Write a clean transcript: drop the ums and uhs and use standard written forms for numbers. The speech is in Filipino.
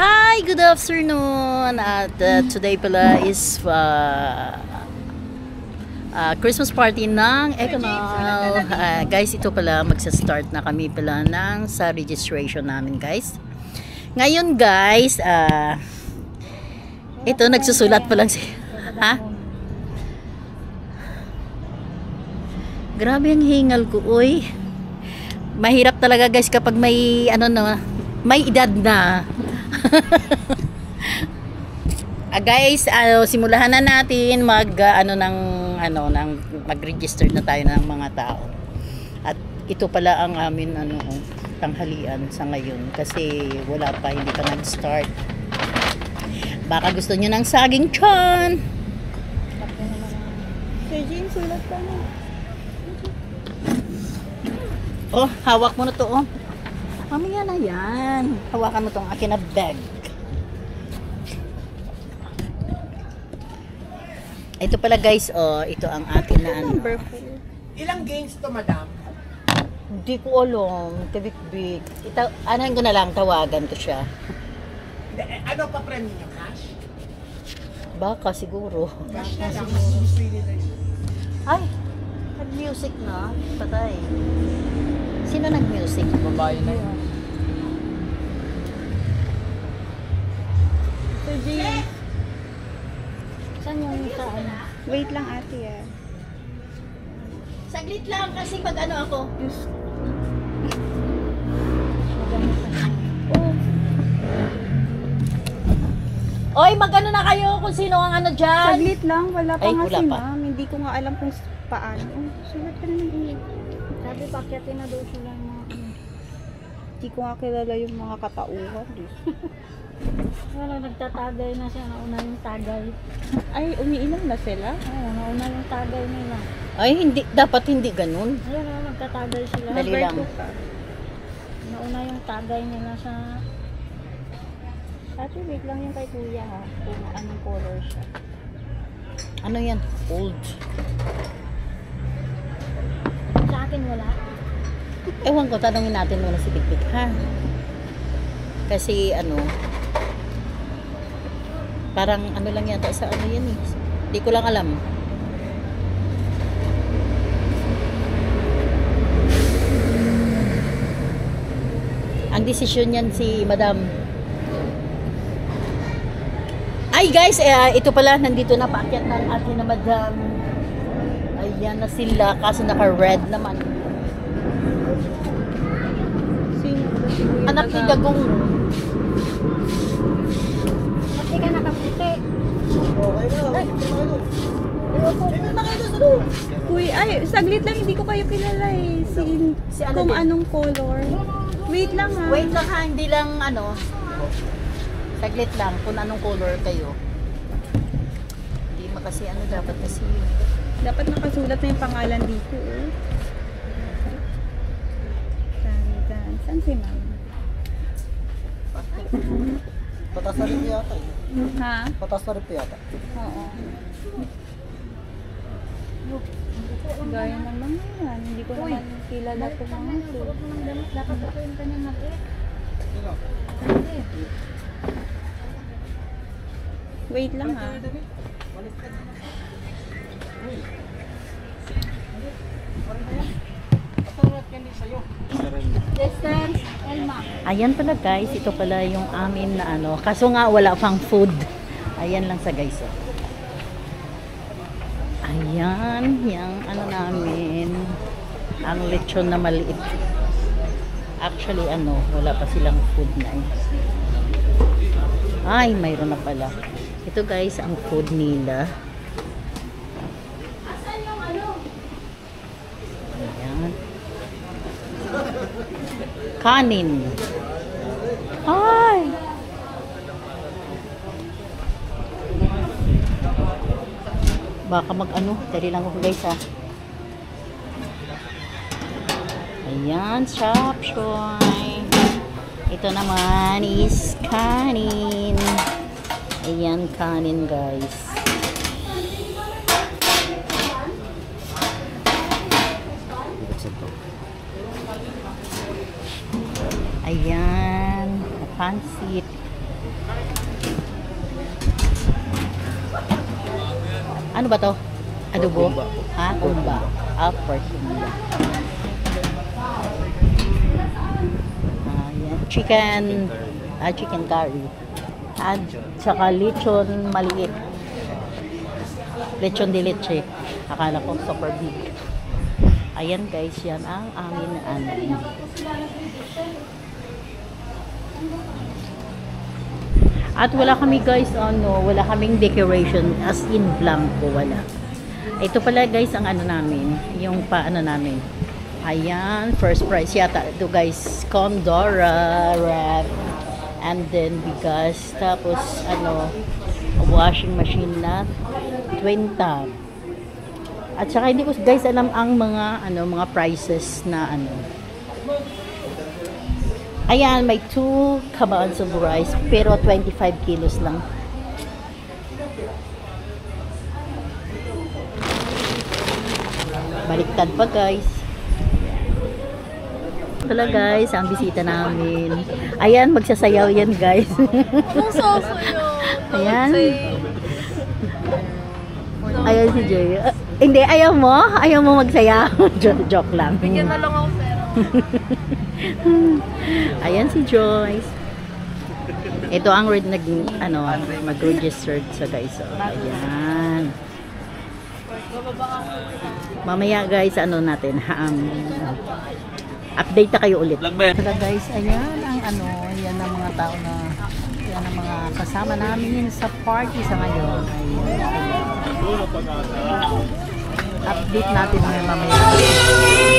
Hi, good afternoon. At today pala is Christmas party ng Econol. Guys, ito pala magsa-start na kami pala sa registration namin, guys. Ngayon, guys, ito nagsusulat pa lang si ha? Grabe ang hingal ko, uy. Mahirap talaga, guys, kapag may may edad na. Guys, simulahan na natin mag-register na tayo ng mga tao. At ito pala ang amin tanghalian sa ngayon kasi wala pa, hindi pa nag-start. Baka gusto niyo ng saging tiyan. Sir Jane, sulat ka na. Oh, hawak mo na to, oh. Mamaya na yan. Hawakan mo tong akin na bag. Ito pala, guys, oh, ito ang atin na Number 4. Ilang games to, madam? Hindi ko alam. Kabik-bik. Anahin ko na lang, tawagan ko siya. Ano pa premyo niyo? Cash? Baka siguro. Cash na lang. Mas nila yun. Ay, nag-music na. Patay. Sino nag-music? Babae na yun. Sir Jane, Saan yung sa ano? wait lang ate ah. Saglit lang kasi mag-ano ako. Diyos. Oy, mag-ano na kayo kung sino ang ano dyan. Saglit lang, wala pa Ay, nga wala si pa. ma'am. Hindi ko nga alam kung paano. Oh, sulat ka na ng iyo. Sabi, pakyatin na daw sila ng mga Hindi ko nga kilala yung mga katauhan. Wala, nagtatagay na siya. Nauna yung tagay. Ay, umiinom na sila? Oo, nauna yung tagay nila. Ay, hindi. Dapat hindi ganun. Ayun, nagtatagay sila. Dali lang. Number 2 ka. Nauna yung tagay nila sa... Ate, wait lang yung kay kuya ha. Kung anong color siya. Ano yan? Old. Sa akin wala. Ewan ko, tanongin natin muna si Big, ha? Kasi parang lang yata sa yan eh. Hindi ko lang alam. Ang desisyon yan si Madam. Ay guys, ito pala, nandito na paakyat ng atin na Madam. Ayan na sila, kaso naka-red naman. Sino? Anak ni Dagong. Pati ka nakaputi. Okay na. Kuy, ay, saglit lang, hindi ko kayo kilala eh. Si ano Kung din? anong color. Wait lang ha. Wait lang ha, hindi lang saglit lang kung anong color kayo. Hindi kasi dapat kasi Dapat nakasulat na yung pangalan dito eh. Saan si ma'am? Patas na rin yata eh. Ha? Patas na rin yata. Oo. Gaya naman yan. Hindi ko naman kilala ko mga ito. Dapat ito yung kanyang nag-e. Wait lang ha. Distance, Elma. ayan pala guys, ito pala yung amin na kaso nga wala pang food. Ayan lang sa guys. Oh. Ayan, yung namin. Ang lechon na maliit. Actually wala pa silang food na eh. Ay, mayroon na pala. Ito guys, ang food nila. Ayan. Kanin. Ay! Baka dali lang ako guys ha. Ayan, chop choy. Ito naman is kanin. Ayan, kanin guys. Ayan, pansit. Ano ba to? Adobo? Ha? Umba. Pork umba. Ayan. Chicken curry. At saka lechon maliit. Lechon de leche. Akala ko super big. Ayan guys, yan ang amin ano. At wala kami guys, wala kaming decoration as in blanco, wala. Ito pala guys ang ano namin, yung paano namin. Ayan, first prize yata ito guys, Condora wrap, and then bigas, tapos washing machine na 20. At saka hindi ko guys alam ang mga prices na Ayan, may 2 kabans of rice pero 25 kilos lang. Baliktad pa guys. Ito lang guys, ang bisita namin. Ayan, magsasayaw yan guys. Ayan. Ayan si Jay. Hindi, ayaw mo? Ayaw mo magsayaw? Joke lang. Bigyan na lang ako pera. Ayan si Joyce. Ito ang mag-registered sa guys. So, ayan. Mamaya guys, natin, update na kayo ulit. Saka guys, ayan ang yan ang mga tao na, yan ang mga kasama namin sa party sa ngayon. Ayan. Update natin mamaya.